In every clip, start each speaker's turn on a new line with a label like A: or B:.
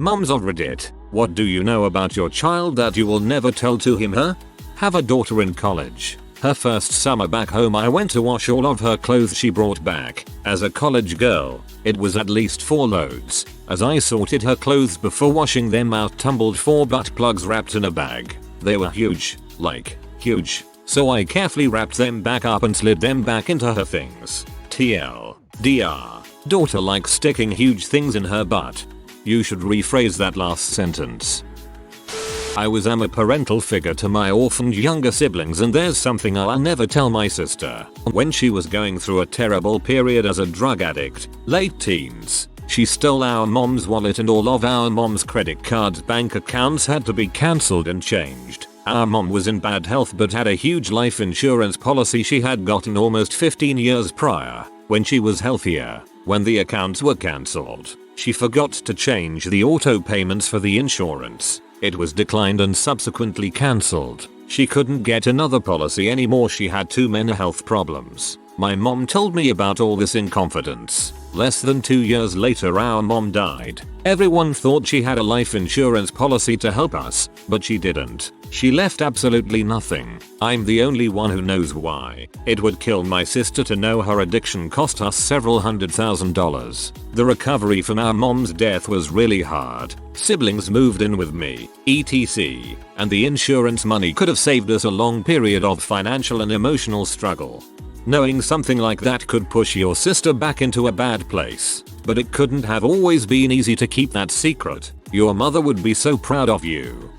A: Moms of Reddit, what do you know about your child that you will never tell to him her? Have a daughter in college. Her first summer back home I went to wash all of her clothes she brought back. As a college girl, it was at least 4 loads. As I sorted her clothes before washing them out tumbled 4 butt plugs wrapped in a bag. They were huge, like huge. So I carefully wrapped them back up and slid them back into her things. TLDR. Daughter likes sticking huge things in her butt. You should rephrase that last sentence. I am a parental figure to my orphaned younger siblings, and there's something I'll never tell my sister. When she was going through a terrible period as a drug addict, late teens, she stole our mom's wallet and all of our mom's credit cards. Bank accounts had to be cancelled and changed. Our mom was in bad health but had a huge life insurance policy she had gotten almost 15 years prior, when she was healthier. When the accounts were cancelled, she forgot to change the auto payments for the insurance. It was declined and subsequently cancelled. She couldn't get another policy anymore. She had too many health problems. My mom told me about all this in confidence. Less than 2 years later our mom died. Everyone thought she had a life insurance policy to help us, but she didn't. She left absolutely nothing. I'm the only one who knows why. It would kill my sister to know her addiction cost us several $100,000. The recovery from our mom's death was really hard. Siblings moved in with me, etc. And the insurance money could have saved us a long period of financial and emotional struggle. Knowing something like that could push your sister back into a bad place. But it couldn't have always been easy to keep that secret. Your mother would be so proud of you.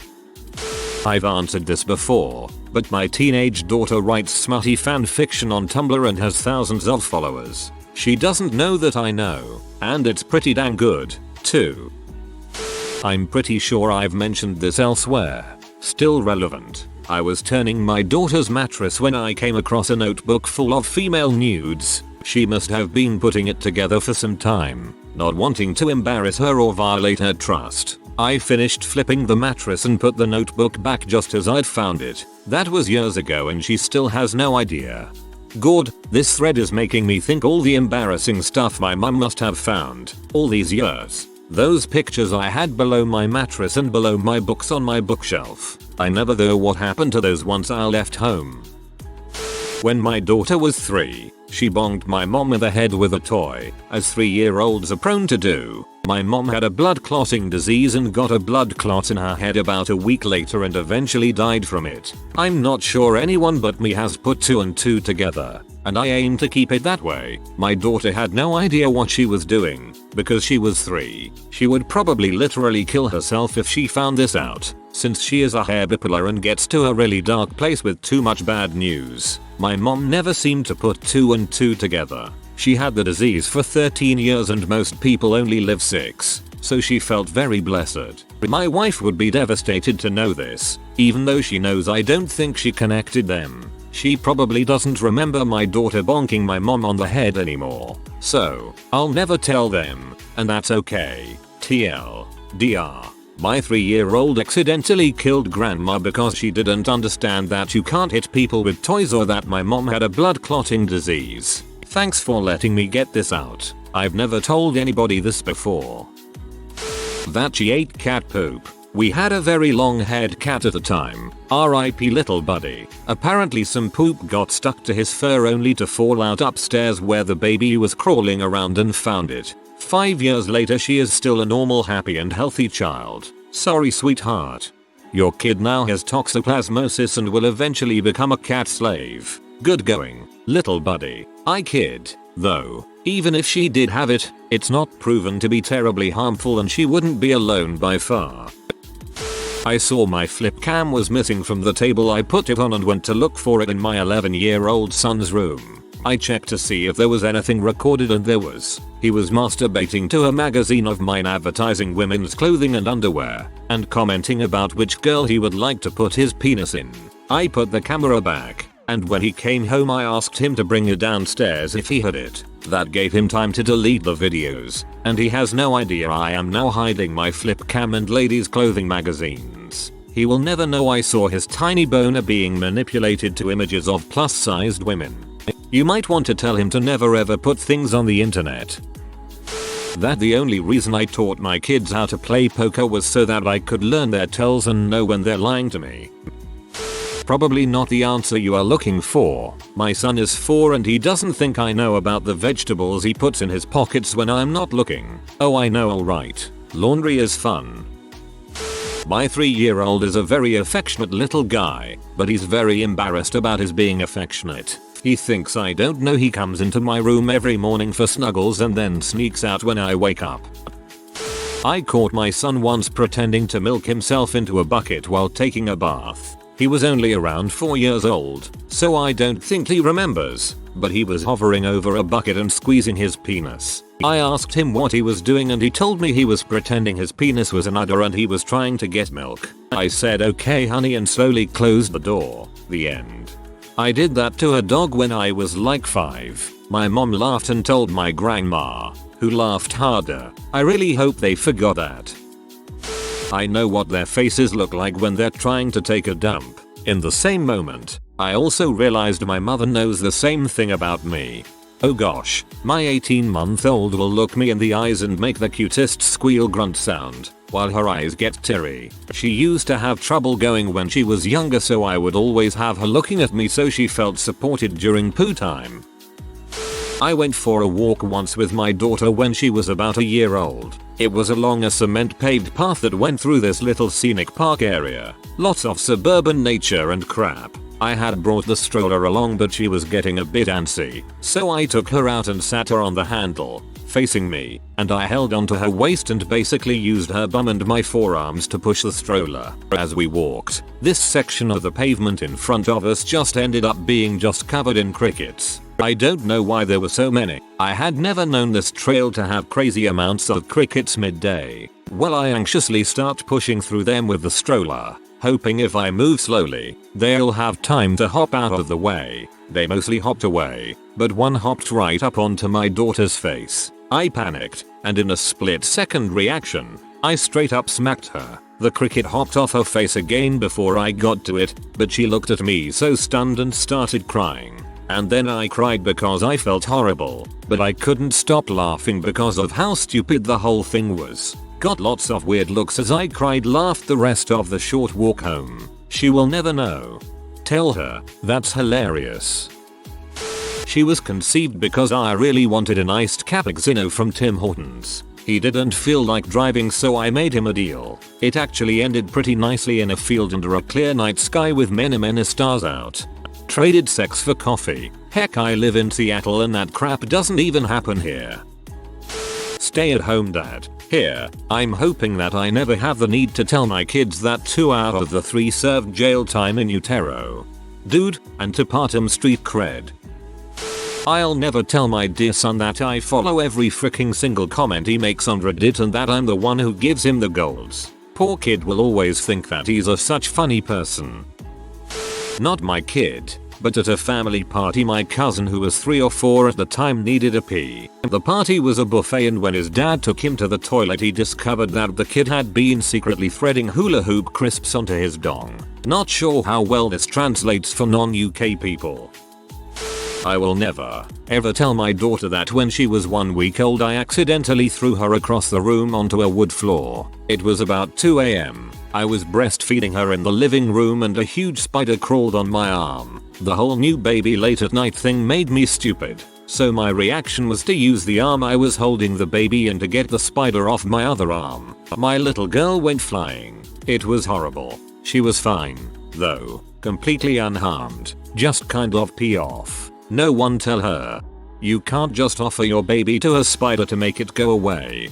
A: I've answered this before, but my teenage daughter writes smutty fan fiction on Tumblr and has thousands of followers. She doesn't know that I know, and it's pretty dang good, too. I'm pretty sure I've mentioned this elsewhere. Still relevant. I was turning my daughter's mattress when I came across a notebook full of female nudes. She must have been putting it together for some time, not wanting to embarrass her or violate her trust. I finished flipping the mattress and put the notebook back just as I'd found it. That was years ago and she still has no idea. God, this thread is making me think all the embarrassing stuff my mum must have found all these years. Those pictures I had below my mattress and below my books on my bookshelf. I never know what happened to those once I left home. When my daughter was 3, she bonked my mom in the head with a toy, as 3-year-olds are prone to do. My mom had a blood clotting disease and got a blood clot in her head about a week later and eventually died from it. I'm not sure anyone but me has put 2 and 2 together, and I aim to keep it that way. My daughter had no idea what she was doing, because she was 3. She would probably literally kill herself if she found this out, since she is a hair bipolar and gets to a really dark place with too much bad news. My mom never seemed to put 2 and 2 together. She had the disease for 13 years and most people only live 6, so she felt very blessed. My wife would be devastated to know this, even though she knows I don't think she connected them. She probably doesn't remember my daughter bonking my mom on the head anymore. So, I'll never tell them, and that's okay. TLDR. My 3-year-old accidentally killed grandma because she didn't understand that you can't hit people with toys or that my mom had a blood clotting disease. Thanks for letting me get this out. I've never told anybody this before. That she ate cat poop. We had a very long-haired cat at the time. RIP little buddy. Apparently some poop got stuck to his fur only to fall out upstairs where the baby was crawling around and found it. 5 years later she is still a normal, happy and healthy child. Sorry sweetheart. Your kid now has toxoplasmosis and will eventually become a cat slave. Good going, little buddy. I kid, though. Even if she did have it, it's not proven to be terribly harmful and she wouldn't be alone by far. I saw my flip cam was missing from the table I put it on and went to look for it in my 11-year-old son's room. I checked to see if there was anything recorded and there was. He was masturbating to a magazine of mine advertising women's clothing and underwear, and commenting about which girl he would like to put his penis in. I put the camera back, and when he came home I asked him to bring it downstairs if he had it. That gave him time to delete the videos, and he has no idea I am now hiding my flip cam and ladies clothing magazines. He will never know I saw his tiny boner being manipulated to images of plus-sized women. You might want to tell him to never ever put things on the internet. that the only reason I taught my kids how to play poker was so that I could learn their tells and know when they're lying to me. Probably not the answer you are looking for. My son is 4 and he doesn't think I know about the vegetables he puts in his pockets when I'm not looking. Oh, I know, alright. Laundry is fun. My 3-year-old is a very affectionate little guy, but he's very embarrassed about his being affectionate. He thinks I don't know he comes into my room every morning for snuggles and then sneaks out when I wake up. I caught my son once pretending to milk himself into a bucket while taking a bath. He was only around 4 years old, so I don't think he remembers, but he was hovering over a bucket and squeezing his penis. I asked him what he was doing and he told me he was pretending his penis was an udder and he was trying to get milk. I said okay honey and slowly closed the door. The end. I did that to a dog when I was like 5. My mom laughed and told my grandma, who laughed harder. I really hope they forgot that. I know what their faces look like when they're trying to take a dump. In the same moment, I also realized my mother knows the same thing about me. Oh gosh, my 18-month-old will look me in the eyes and make the cutest squeal grunt sound, while her eyes get teary. She used to have trouble going when she was younger, so I would always have her looking at me so she felt supported during poo time. I went for a walk once with my daughter when she was about a year old. It was along a cement paved path that went through this little scenic park area. Lots of suburban nature and crap. I had brought the stroller along but she was getting a bit antsy, so I took her out and sat her on the handle, facing me, and I held onto her waist and basically used her bum and my forearms to push the stroller. As we walked, this section of the pavement in front of us just ended up being just covered in crickets. I don't know why there were so many. I had never known this trail to have crazy amounts of crickets midday. Well, I anxiously start pushing through them with the stroller, hoping if I move slowly, they'll have time to hop out of the way. They mostly hopped away, but one hopped right up onto my daughter's face. I panicked, and in a split-second reaction, I straight up smacked her. The cricket hopped off her face again before I got to it, but she looked at me so stunned and started crying. And then I cried because I felt horrible, but I couldn't stop laughing because of how stupid the whole thing was. Got lots of weird looks as I cried, laughed the rest of the short walk home. She will never know. Tell her, that's hilarious. She was conceived because I really wanted an iced cappuccino from Tim Hortons. He didn't feel like driving, so I made him a deal. It actually ended pretty nicely in a field under a clear night sky with many stars out. Traded sex for coffee. Heck, I live in Seattle and that crap doesn't even happen here. Stay at home dad. Here, I'm hoping that I never have the need to tell my kids that 2 out of the 3 served jail time in utero. Dude, and to partum street cred. I'll never tell my dear son that I follow every freaking single comment he makes on Reddit and that I'm the one who gives him the golds. Poor kid will always think that he's a such funny person. Not my kid, but at a family party my cousin who was 3 or 4 at the time needed a pee. The party was a buffet and when his dad took him to the toilet he discovered that the kid had been secretly threading hula hoop crisps onto his dong. Not sure how well this translates for non-UK people. I will never, ever tell my daughter that when she was 1 week old I accidentally threw her across the room onto a wood floor. It was about 2 AM. I was breastfeeding her in the living room and a huge spider crawled on my arm. The whole new baby late at night thing made me stupid, so my reaction was to use the arm I was holding the baby and to get the spider off my other arm. My little girl went flying. It was horrible. She was fine, though, completely unharmed, just kind of pee off. No one tell her. You can't just offer your baby to a spider to make it go away.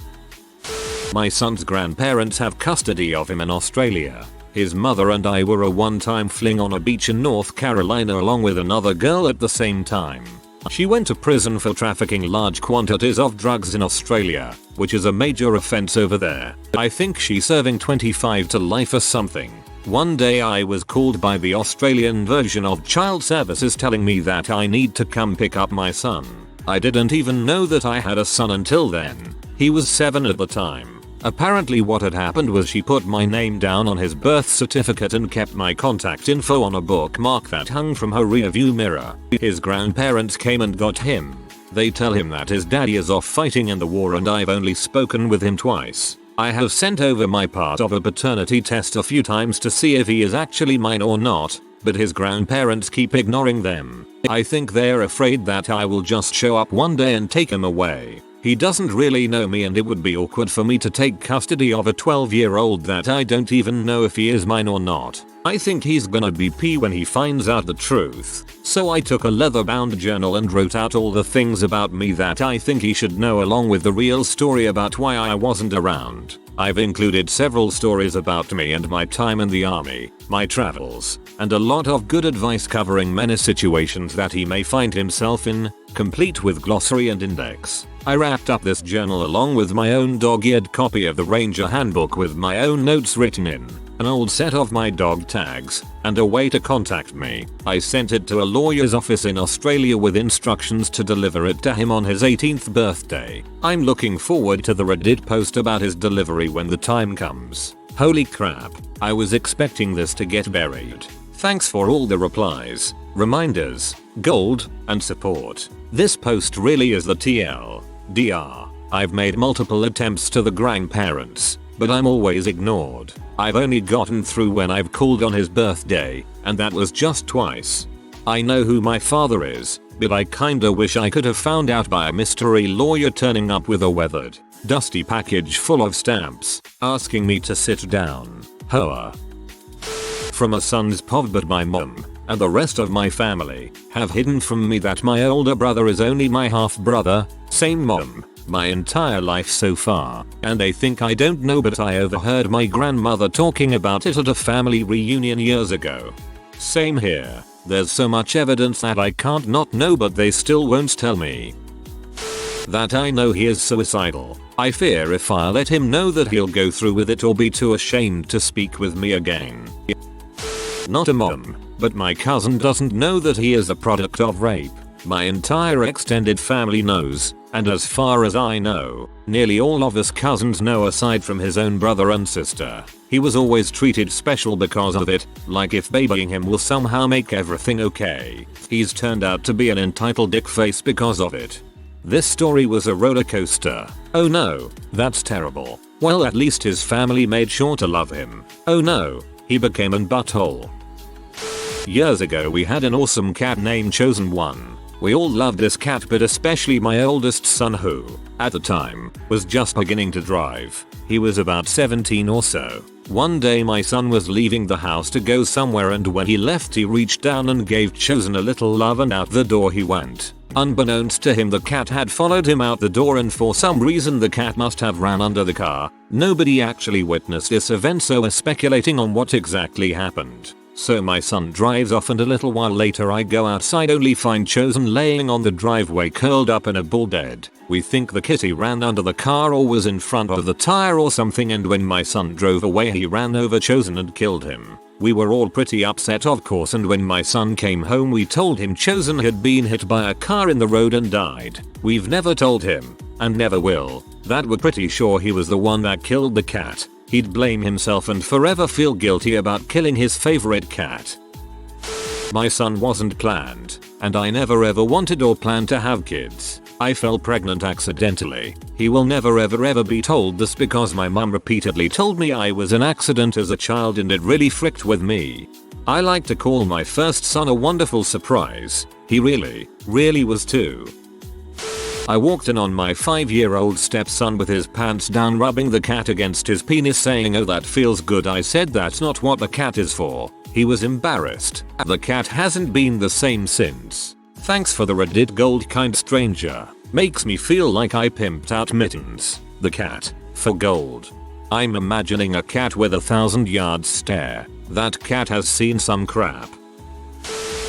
A: My son's grandparents have custody of him in Australia. His mother and I were a one-time fling on a beach in North Carolina along with another girl at the same time. She went to prison for trafficking large quantities of drugs in Australia, which is a major offense over there. I think she's serving 25 to life or something. One day I was called by the Australian version of Child Services telling me that I need to come pick up my son. I didn't even know that I had a son until then. He was 7 at the time. Apparently what had happened was she put my name down on his birth certificate and kept my contact info on a bookmark that hung from her rearview mirror. His grandparents came and got him. They tell him that his daddy is off fighting in the war and I've only spoken with him twice. I have sent over my part of a paternity test a few times to see if he is actually mine or not, but his grandparents keep ignoring them. I think they're afraid that I will just show up one day and take him away. He doesn't really know me and it would be awkward for me to take custody of a 12-year-old that I don't even know if he is mine or not. I think he's gonna be pee when he finds out the truth. So I took a leather-bound journal and wrote out all the things about me that I think he should know along with the real story about why I wasn't around. I've included several stories about me and my time in the army, my travels, and a lot of good advice covering many situations that he may find himself in, complete with glossary and index. I wrapped up this journal along with my own dog-eared copy of the Ranger Handbook with my own notes written in, an old set of my dog tags, and a way to contact me. I sent it to a lawyer's office in Australia with instructions to deliver it to him on his 18th birthday. I'm looking forward to the Reddit post about his delivery when the time comes. Holy crap, I was expecting this to get buried. Thanks for all the replies, reminders, gold, and support. This post really is the TLDR. I've made multiple attempts to the grandparents, but I'm always ignored. I've only gotten through when I've called on his birthday, and that was just twice. I know who my father is, but I kinda wish I could have found out by a mystery lawyer turning up with a weathered, dusty package full of stamps, asking me to sit down. Hoa. From a son's pov, but my mom and the rest of my family have hidden from me that my older brother is only my half brother, same mom, my entire life so far, and they think I don't know, but I overheard my grandmother talking about it at a family reunion years ago. Same here, there's so much evidence that I can't not know, but they still won't tell me. That I know he is suicidal. I fear if I let him know that he'll go through with it or be too ashamed to speak with me again. Not a mom, but my cousin doesn't know that he is a product of rape. My entire extended family knows, and as far as I know, nearly all of his cousins know aside from his own brother and sister. He was always treated special because of it, like if babying him will somehow make everything okay. He's turned out to be an entitled dickface because of it. This story was a roller coaster. Oh no, that's terrible. Well, at least his family made sure to love him. Oh no, he became an butthole. Years ago we had an awesome cat named Chosen One. We all loved this cat, but especially my oldest son, who, at the time, was just beginning to drive. He was about 17 or so. One day my son was leaving the house to go somewhere, and when he left he reached down and gave Chosen a little love, and out the door he went. Unbeknownst to him, the cat had followed him out the door, and for some reason the cat must have ran under the car. Nobody actually witnessed this event, so we're speculating on what exactly happened. So my son drives off, and a little while later I go outside, only find Chosen laying on the driveway curled up in a ball dead. We think the kitty ran under the car or was in front of the tire or something, and when my son drove away he ran over Chosen and killed him. We were all pretty upset, of course, and when my son came home we told him Chosen had been hit by a car in the road and died. We've never told him, and never will, that we're pretty sure he was the one that killed the cat. He'd blame himself and forever feel guilty about killing his favorite cat. My son wasn't planned, and I never ever wanted or planned to have kids. I fell pregnant accidentally. He will never ever be told this because my mum repeatedly told me I was an accident as a child, and it really fricked with me. I like to call my first son a wonderful surprise. He really was too. I walked in on my 5-year-old stepson with his pants down, rubbing the cat against his penis, saying, "Oh, that feels good." I said, "That's not what the cat is for." He was embarrassed. The cat hasn't been the same since. Thanks for the Reddit gold, kind stranger. Makes me feel like I pimped out Mittens, the cat, for gold. I'm imagining a cat with 1,000-yard stare. That cat has seen some crap.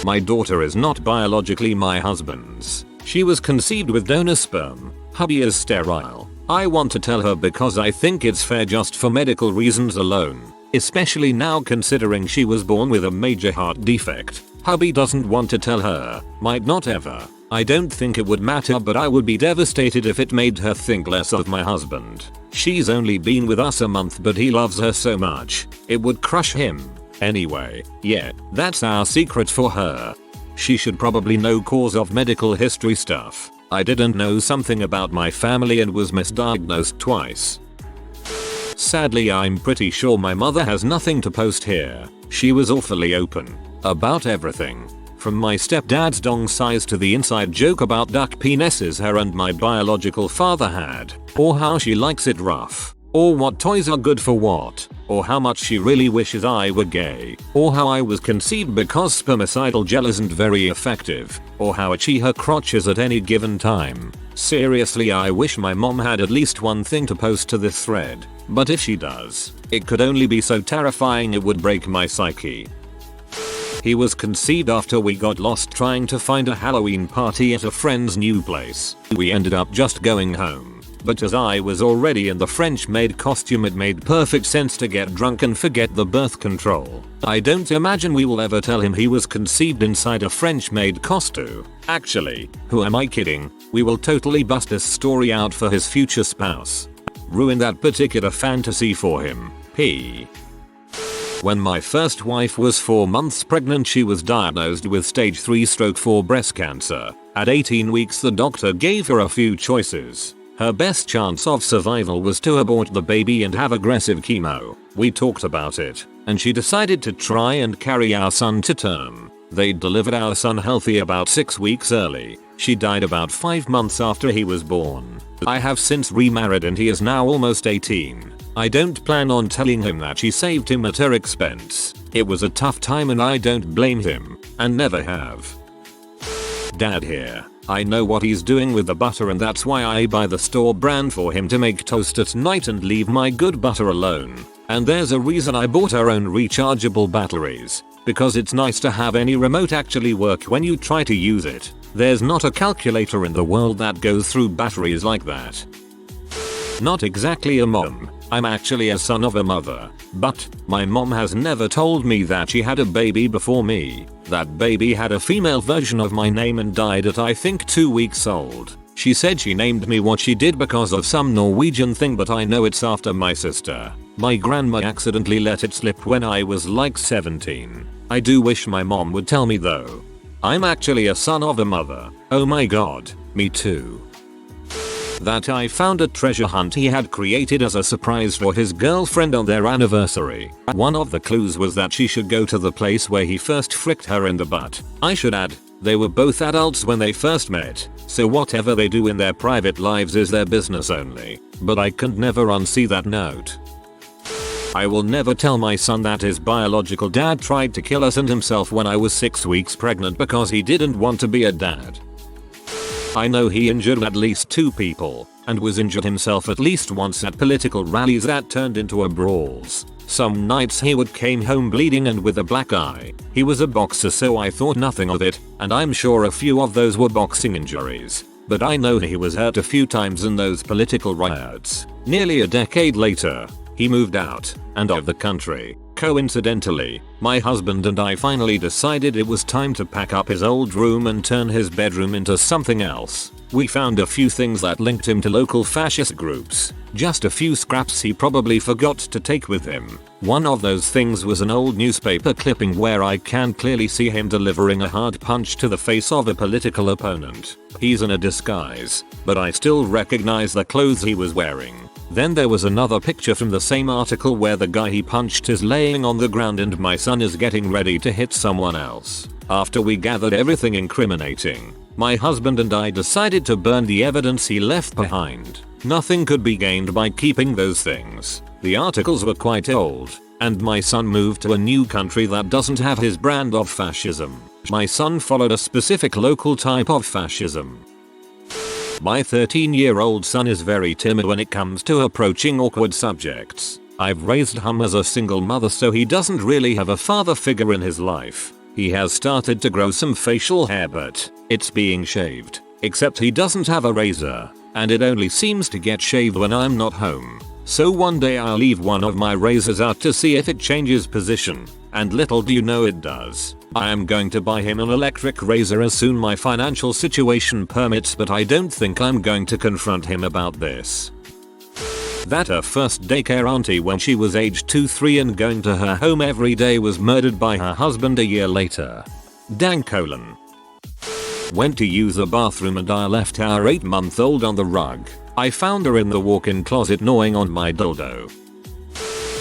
A: My daughter is not biologically my husband's. She was conceived with donor sperm. Hubby is sterile. I want to tell her because I think it's fair just for medical reasons alone. Especially now considering she was born with a major heart defect. Hubby doesn't want to tell her. Might not ever. I don't think it would matter, but I would be devastated if it made her think less of my husband. She's only been with us a month, but he loves her so much. It would crush him. Anyway, yeah, that's our secret for her. She should probably know cause of medical history stuff. I didn't know something about my family and was misdiagnosed twice. Sadly, I'm pretty sure my mother has nothing to post here. She was awfully open about everything. From my stepdad's dong size to the inside joke about duck penises her and my biological father had, or how she likes it rough, or what toys are good for what, or how much she really wishes I were gay, or how I was conceived because spermicidal gel isn't very effective, or how itchy her crotch is at any given time. Seriously, I wish my mom had at least one thing to post to this thread, but if she does, it could only be so terrifying it would break my psyche. He was conceived after we got lost trying to find a Halloween party at a friend's new place. We ended up just going home, but as I was already in the French maid costume, it made perfect sense to get drunk and forget the birth control. I don't imagine we will ever tell him he was conceived inside a French maid costume. Actually, who am I kidding? We will totally bust this story out for his future spouse. Ruin that particular fantasy for him. P. When my first wife was 4 months pregnant, she was diagnosed with stage 3/4 breast cancer. At 18 weeks, the doctor gave her a few choices. Her best chance of survival was to abort the baby and have aggressive chemo. We talked about it, and she decided to try and carry our son to term. They delivered our son healthy about 6 weeks early. She died about 5 months after he was born. I have since remarried and he is now almost 18. I don't plan on telling him that she saved him at her expense. It was a tough time and I don't blame him, and never have. Dad here. I know what he's doing with the butter, and that's why I buy the store brand for him to make toast at night and leave my good butter alone. And there's a reason I bought our own rechargeable batteries. Because it's nice to have any remote actually work when you try to use it. There's not a calculator in the world that goes through batteries like that. Not exactly a mom. I'm actually a son of a mother. But my mom has never told me that she had a baby before me. That baby had a female version of my name and died at I think 2 weeks old. She said she named me what she did because of some Norwegian thing, but I know it's after my sister. My grandma accidentally let it slip when I was like 17. I do wish my mom would tell me though. I'm actually a son of a mother. Oh my god, me too. That I found a treasure hunt he had created as a surprise for his girlfriend on their anniversary. One of the clues was that she should go to the place where he first fricked her in the butt. I should add, they were both adults when they first met, so whatever they do in their private lives is their business only. But I could never unsee that note. I will never tell my son that his biological dad tried to kill us and himself when I was 6 weeks pregnant because he didn't want to be a dad. I know he injured at least 2 people and was injured himself at least once at political rallies that turned into a brawls. Some nights he would came home bleeding and with a black eye. He was a boxer, so I thought nothing of it, and I'm sure a few of those were boxing injuries. But I know he was hurt a few times in those political riots. Nearly a decade later, he moved out and of the country. Coincidentally, my husband and I finally decided it was time to pack up his old room and turn his bedroom into something else. We found a few things that linked him to local fascist groups. Just a few scraps he probably forgot to take with him. One of those things was an old newspaper clipping where I can clearly see him delivering a hard punch to the face of a political opponent. He's in a disguise, but I still recognize the clothes he was wearing. Then there was another picture from the same article where the guy he punched is laying on the ground and my son is getting ready to hit someone else. After we gathered everything incriminating, my husband and I decided to burn the evidence he left behind. Nothing could be gained by keeping those things. The articles were quite old, and my son moved to a new country that doesn't have his brand of fascism. My son followed a specific local type of fascism. My 13-year-old son is very timid when it comes to approaching awkward subjects. I've raised him as a single mother, so he doesn't really have a father figure in his life. He has started to grow some facial hair, but it's being shaved. Except he doesn't have a razor, and it only seems to get shaved when I'm not home. So one day I'll leave one of my razors out to see if it changes position, and little do you know it does. I am going to buy him an electric razor as soon my financial situation permits, but I don't think I'm going to confront him about this. That her first daycare auntie when she was aged 2-3 and going to her home every day was murdered by her husband a year later. Dang colon. Went to use the bathroom and I left our 8-month-old on the rug. I found her in the walk-in closet gnawing on my dildo.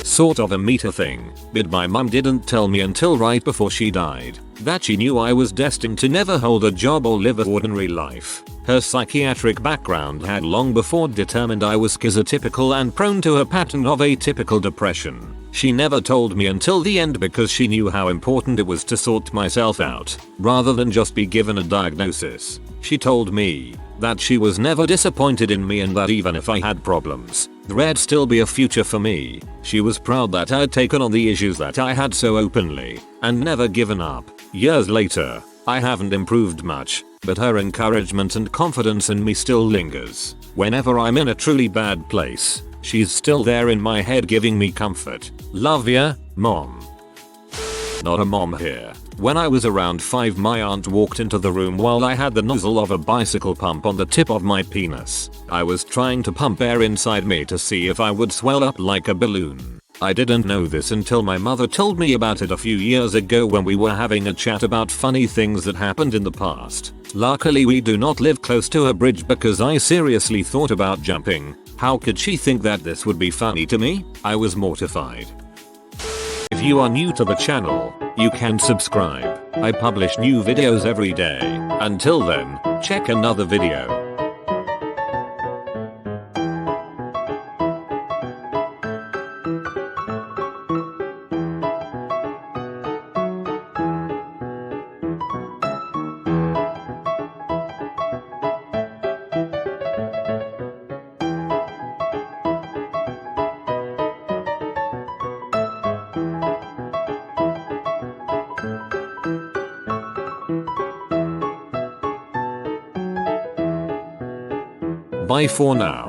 A: Sort of a meta thing, but my mum didn't tell me until right before she died that she knew I was destined to never hold a job or live an ordinary life. Her psychiatric background had long before determined I was schizotypical and prone to a pattern of atypical depression. She never told me until the end because she knew how important it was to sort myself out, rather than just be given a diagnosis. She told me that she was never disappointed in me and that even if I had problems, there'd still be a future for me. She was proud that I'd taken on the issues that I had so openly, and never given up. Years later, I haven't improved much, but her encouragement and confidence in me still lingers. Whenever I'm in a truly bad place, she's still there in my head giving me comfort. Love ya, Mom. Not a mom here. When I was around 5, my aunt walked into the room while I had the nozzle of a bicycle pump on the tip of my penis. I was trying to pump air inside me to see if I would swell up like a balloon. I didn't know this until my mother told me about it a few years ago when we were having a chat about funny things that happened in the past. Luckily we do not live close to a bridge because I seriously thought about jumping. How could she think that this would be funny to me? I was mortified. If you are new to the channel, you can subscribe. I publish new videos every day. Until then, check another video. Bye for now.